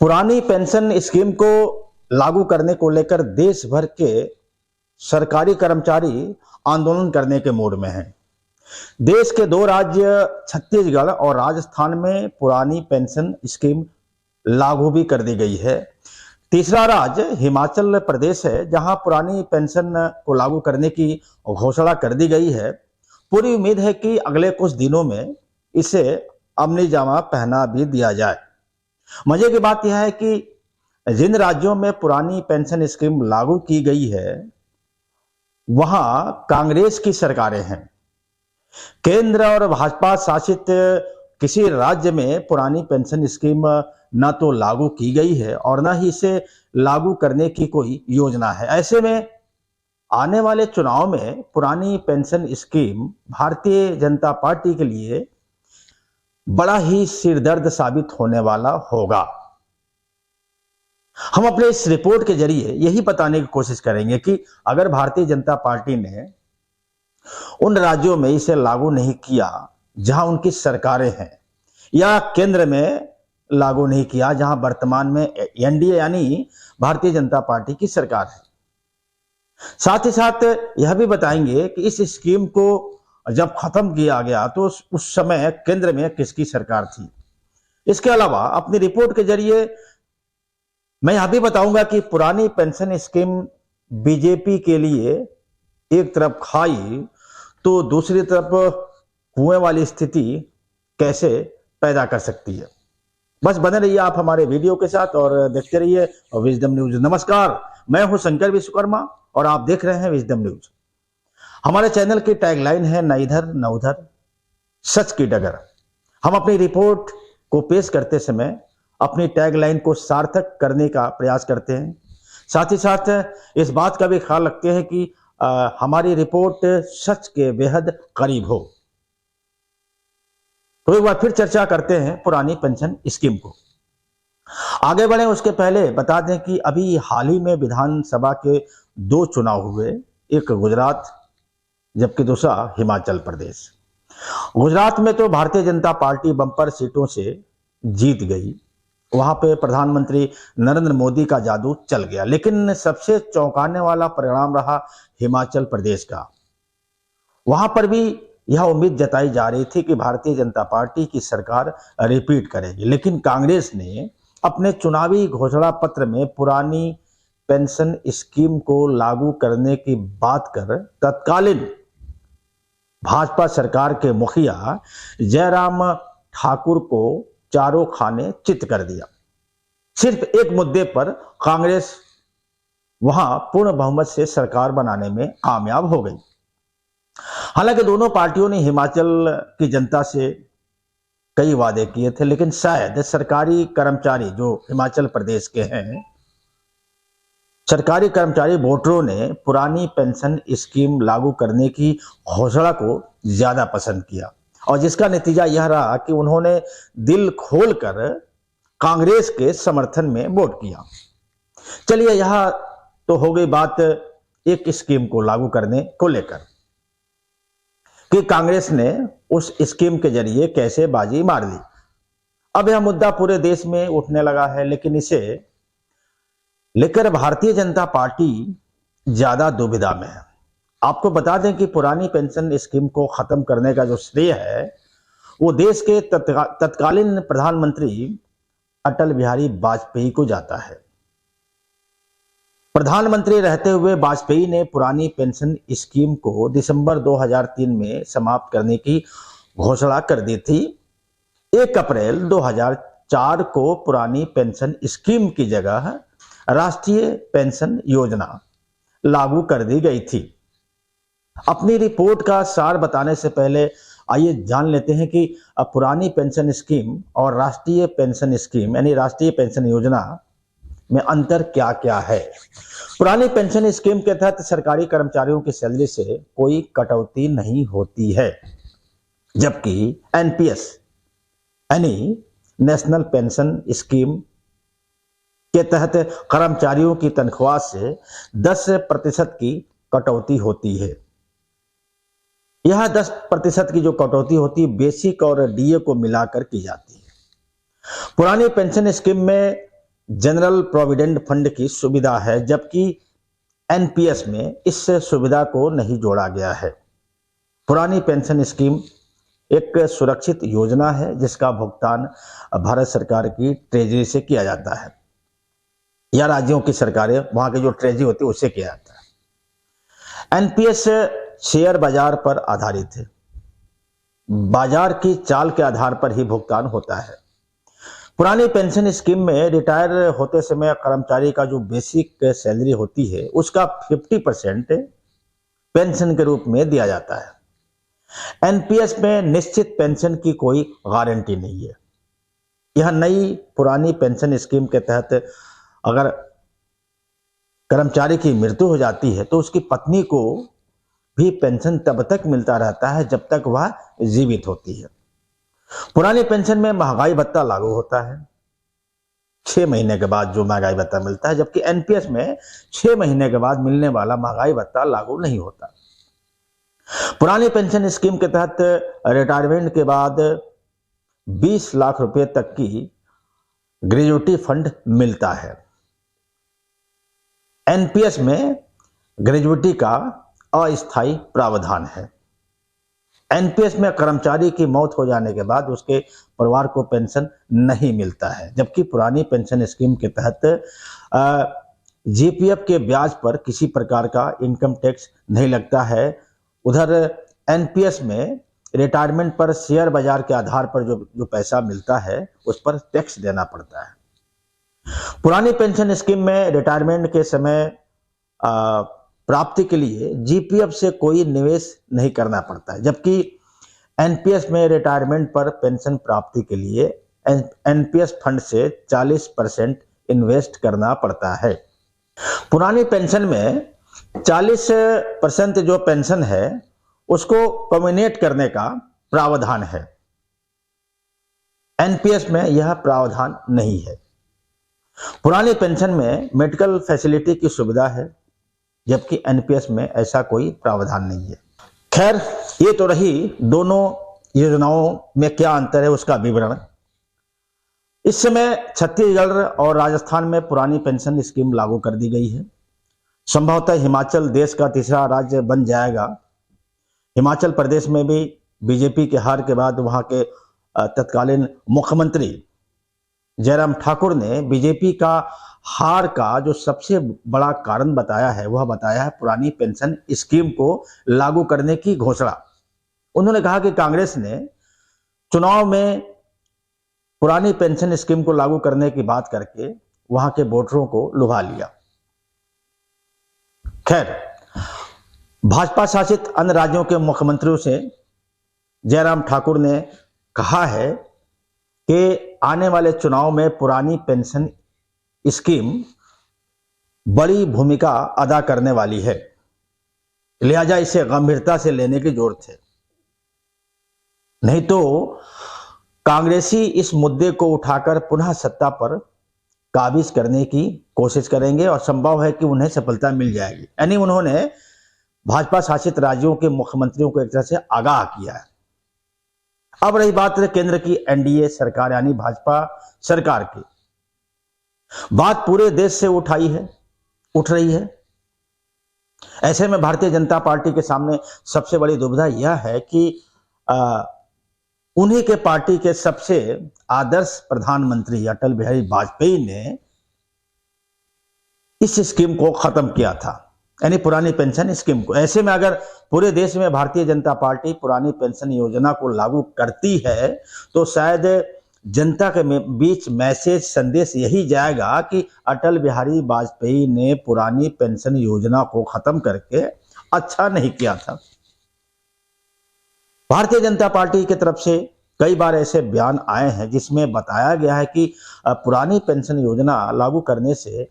पुरानी pension scheme को लागू करने को लेकर देश भर के सरकारी कर्मचारी आंदोलन करने के मूड में हैं। देश के दो राज्य छत्तीसगढ़ और राजस्थान में पुरानी पेंशन स्कीम लागू भी कर दी गई है। तीसरा राज्य हिमाचल प्रदेश है, जहां पुरानी पेंशन को लागू करने की घोषणा कर दी गई है। पूरी उम्मीद है कि अगले कुछ दिनों में इसे अमली जामा पहना भी दिया जाए। मजे की बात यह है कि जिन राज्यों में पुरानी पेंशन स्कीम लागू की गई है, वहां कांग्रेस की सरकारें हैं। केंद्र और भाजपा शासित किसी राज्य में पुरानी पेंशन स्कीम न तो लागू की गई है और न ही इसे लागू करने की कोई योजना है। ऐसे में आने वाले चुनाव में पुरानी pension scheme Bharatiya Janata party के लिए बड़ा ही सिरदर्द साबित होने वाला होगा। हम अपने इस रिपोर्ट के जरिए यही बताने की कोशिश करेंगे कि अगर भारतीय जनता पार्टी ने उन राज्यों में इसे लागू नहीं किया जहां उनकी सरकारें हैं, या केंद्र में लागू नहीं किया जहां वर्तमान में एनडीए यानी भारतीय जनता पार्टी की सरकार है, साथ ही साथ यह भी बताएंगे कि इस स्कीम को जब खत्म किया गया तो उस समय केंद्र में किसकी सरकार थी। इसके अलावा अपनी रिपोर्ट के जरिए मैं यह भी बताऊंगा कि पुरानी पेंशन स्कीम बीजेपी के लिए एक तरफ खाई तो दूसरी तरफ कुएं वाली स्थिति कैसे पैदा कर सकती है। बस बने रहिए आप हमारे वीडियो के साथ और देखते रहिए विजडम न्यूज। नमस्कार, मैं हूं शंकर विश्वकर्मा और आप देख रहे हैं विजडम न्यूज। हमारे चैनल की टैगलाइन है न इधर न उधर, सच की डगर। हम अपनी रिपोर्ट को पेश करते समय अपनी टैगलाइन को सार्थक करने का प्रयास करते हैं। साथ ही साथ इस बात का भी ख्याल रखते हैं कि हमारी रिपोर्ट सच के बेहद करीब हो। तो एक बार फिर चर्चा करते हैं पुरानी पेंशन स्कीम को। आगे बढ़े उसके पहले बता दें कि अभी हाल ही में विधानसभा के दो चुनाव हुए, एक गुजरात जबकि दूसरा हिमाचल प्रदेश। गुजरात में तो भारतीय जनता पार्टी बम्पर सीटों से जीत गई, वहां पे प्रधानमंत्री नरेंद्र मोदी का जादू चल गया। लेकिन सबसे चौंकाने वाला परिणाम रहा हिमाचल प्रदेश का। वहां पर भी यह उम्मीद जताई जा रही थी कि भारतीय जनता पार्टी की सरकार रिपीट करेगी, लेकिन कांग्रेस ने अपने चुनावी घोषणा पत्र में पुरानी पेंशन स्कीम को लागू करने की बात कर तत्कालीन भाजपा सरकार के मुखिया जयराम ठाकुर को चारों खाने चित कर दिया। सिर्फ एक मुद्दे पर कांग्रेस वहां पूर्ण बहुमत से सरकार बनाने में कामयाब हो गई। हालांकि दोनों पार्टियों ने हिमाचल की जनता से कई वादे किए थे, लेकिन शायद सरकारी कर्मचारी जो हिमाचल प्रदेश के हैं, सरकारी कर्मचारी वोटरों ने पुरानी पेंशन स्कीम लागू करने की घोषणा को ज्यादा पसंद किया और जिसका नतीजा यह रहा कि उन्होंने दिल खोलकर कांग्रेस के समर्थन में वोट किया। चलिए, यह तो हो गई बात एक स्कीम को लागू करने को लेकर कि कांग्रेस ने उस स्कीम के जरिए कैसे बाजी मार ली। अब यह मुद्दा पूरे देश में उठने लगा है, लेकिन इसे लेकर भारतीय जनता पार्टी ज्यादा दुविधा में है। आपको बता दें कि पुरानी पेंशन स्कीम को खत्म करने का जो श्रेय है वो देश के तत्कालीन प्रधानमंत्री अटल बिहारी वाजपेयी को जाता है। प्रधानमंत्री रहते हुए वाजपेयी ने पुरानी पेंशन स्कीम को दिसंबर 2003 में समाप्त करने की घोषणा कर दी थी। 1 अप्रैल 2004 को पुरानी पेंशन स्कीम की जगह राष्ट्रीय पेंशन योजना लागू कर दी गई थी। अपनी रिपोर्ट का सार बताने से पहले आइए जान लेते हैं कि पुरानी पेंशन स्कीम और राष्ट्रीय पेंशन स्कीम यानी राष्ट्रीय पेंशन योजना में अंतर क्या क्या है। पुरानी पेंशन स्कीम के तहत सरकारी कर्मचारियों की सैलरी से कोई कटौती नहीं होती है, जबकि एनपीएस यानी नेशनल पेंशन स्कीम के तहत कर्मचारियों की तनख्वाह से 10% की कटौती होती है। यह 10% की जो कटौती होती है बेसिक और डीए को मिलाकर की जाती है। पुरानी पेंशन स्कीम में जनरल प्रोविडेंट फंड की सुविधा है, जबकि एनपीएस में इस सुविधा को नहीं जोड़ा गया है। पुरानी पेंशन स्कीम एक सुरक्षित योजना है जिसका भुगतान भारत सरकार की ट्रेजरी से किया जाता है या राज्यों की सरकारें, वहां की जो ट्रेजरी होती है उससे किया जाता है। एनपीएस शेयर बाजार पर आधारित है, बाजार की चाल के आधार पर ही भुगतान होता है। पुरानी पेंशन स्कीम में रिटायर होते समय कर्मचारी का जो बेसिक सैलरी होती है उसका 50% पेंशन के रूप में दिया जाता है। एनपीएस में निश्चित पेंशन की कोई गारंटी नहीं है। यह नई पुरानी पेंशन स्कीम के तहत अगर कर्मचारी की मृत्यु हो जाती है तो उसकी पत्नी को भी पेंशन तब तक मिलता रहता है जब तक वह जीवित होती है। पुरानी पेंशन में महंगाई भत्ता लागू होता है, 6 महीने के बाद जो महंगाई भत्ता मिलता है, जबकि एनपीएस में 6 महीने के बाद मिलने वाला महंगाई भत्ता लागू नहीं होता। पुरानी पेंशन स्कीम के तहत रिटायरमेंट के बाद 20 लाख रुपए तक की ग्रेजुएटी फंड मिलता है। एनपीएस में ग्रेजुएटी का अस्थायी प्रावधान है। एनपीएस में कर्मचारी की मौत हो जाने के बाद उसके परिवार को पेंशन नहीं मिलता है, जबकि पुरानी पेंशन स्कीम के तहत जीपीएफ के ब्याज पर किसी प्रकार का इनकम टैक्स नहीं लगता है। उधर एनपीएस में रिटायरमेंट पर शेयर बाजार के आधार पर जो पैसा मिलता है उस पर टैक्स देना पड़ता है। पुरानी पेंशन स्कीम में रिटायरमेंट के समय प्राप्ति के लिए जीपीएफ से कोई निवेश नहीं करना पड़ता है, जबकि एनपीएस में रिटायरमेंट पर पेंशन प्राप्ति के लिए एनपीएस फंड से 40% इन्वेस्ट करना पड़ता है। पुरानी पेंशन में 40% जो पेंशन है उसको कम्युनिकेट करने का प्रावधान है। एनपीएस में यह प्रावधान नहीं है। पुरानी पेंशन में मेडिकल फैसिलिटी की सुविधा है, जबकि एनपीएस में ऐसा कोई प्रावधान नहीं है। खैर, ये तो रही दोनों योजनाओं में क्या अंतर है उसका विवरण। इस समय छत्तीसगढ़ और राजस्थान में पुरानी पेंशन स्कीम लागू कर दी गई है। संभवतः हिमाचल देश का तीसरा राज्य बन जाएगा। हिमाचल प्रदेश में भी बीजेपी के हार के बाद वहां के तत्कालीन मुख्यमंत्री जयराम ठाकुर ने बीजेपी का हार का जो सबसे बड़ा कारण बताया है वह बताया है पुरानी पेंशन स्कीम को लागू करने की घोषणा। उन्होंने कहा कि कांग्रेस ने चुनाव में पुरानी पेंशन स्कीम को लागू करने की बात करके वहां के वोटरों को लुभा लिया। खैर, भाजपा शासित अन्य राज्यों के मुख्यमंत्रियों से जयराम ठाकुर ने कहा है कि आने वाले चुनाव में पुरानी पेंशन स्कीम बड़ी भूमिका अदा करने वाली है, लिहाजा इसे गंभीरता से लेने की जरूरत है। नहीं तो कांग्रेसी इस मुद्दे को उठाकर पुनः सत्ता पर काबिज करने की कोशिश करेंगे और संभव है कि उन्हें सफलता मिल जाएगी। यानी उन्होंने भाजपा शासित राज्यों के मुख्यमंत्रियों को एक तरह से आगाह किया है। अब रही बात केंद्र की एनडीए सरकार यानी भाजपा सरकार की, बात पूरे देश से उठ रही है। ऐसे में भारतीय जनता पार्टी के सामने सबसे बड़ी दुविधा यह है कि उन्हीं के पार्टी के सबसे आदर्श प्रधानमंत्री अटल बिहारी वाजपेयी ने इस स्कीम को खत्म किया था, यानी पुरानी पेंशन स्कीम को। ऐसे में अगर पूरे देश में भारतीय जनता पार्टी पुरानी पेंशन योजना को लागू करती है तो शायद जनता के बीच मैसेज संदेश यही जाएगा कि अटल बिहारी वाजपेयी ने पुरानी पेंशन योजना को खत्म करके अच्छा नहीं किया था। भारतीय जनता पार्टी की तरफ से कई बार ऐसे बयान आए हैं जिसमें बताया गया है कि पुरानी पेंशन योजना लागू करने से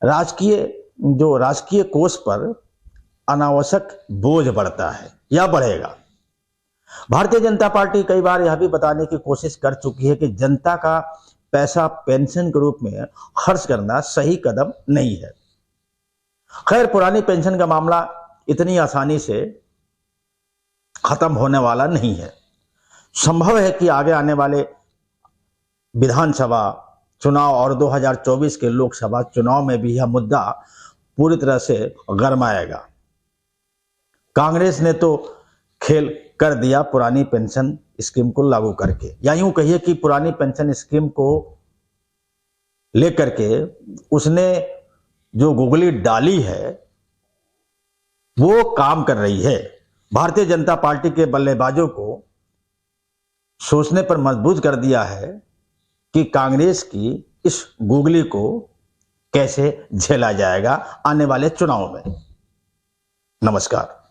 राजकीय कोष पर अनावश्यक बोझ बढ़ता है या बढ़ेगा। भारतीय जनता पार्टी कई बार यह भी बताने की कोशिश कर चुकी है कि जनता का पैसा पेंशन के रूप में खर्च करना सही कदम नहीं है। खैर, पुरानी पेंशन का मामला इतनी आसानी से खत्म होने वाला नहीं है। संभव है कि आगे आने वाले विधानसभा चुनाव और 2024 के लोकसभा चुनाव में भी यह मुद्दा पूरी तरह से गरमाएगा। कांग्रेस ने तो खेल कर दिया पुरानी पेंशन स्कीम को लागू करके, या यूं कहिए कि पुरानी पेंशन स्कीम को लेकर के उसने जो गुगली डाली है वो काम कर रही है। भारतीय जनता पार्टी के बल्लेबाजों को सोचने पर मजबूर कर दिया है कि कांग्रेस की इस गुगली को कैसे झेला जाएगा आने वाले चुनाव में। नमस्कार।